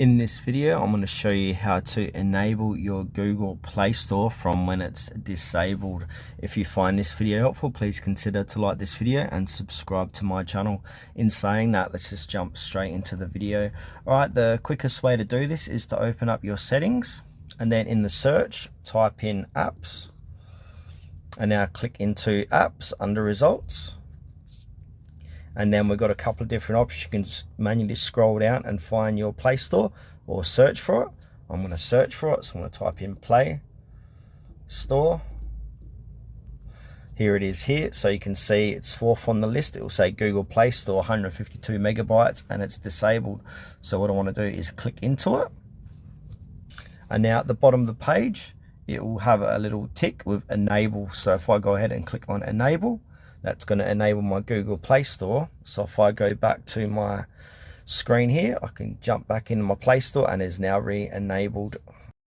In this video, I'm going to show you how to enable your Google Play Store from when it's disabled. If you find this video helpful, please consider to like this video and subscribe to my channel. In saying that, let's just jump straight into the video. Alright, the quickest way to do this is to open up your settings and then in the search, type in apps. And now click into apps under results. And then we've got a couple of different options. You can manually scroll down and find your Play Store or search for it. I'm going to search for it, so I'm going to type in Play Store. Here it is here, so you can see it's fourth on the list. It will say Google Play Store 152 megabytes and it's disabled. So what I want to do is click into it. And now at the bottom of the page, it will have a little tick with enable. So if I go ahead and click on enable, that's going to enable my Google Play Store. So if I go back to my screen here, I can jump back into my Play Store and it's now re-enabled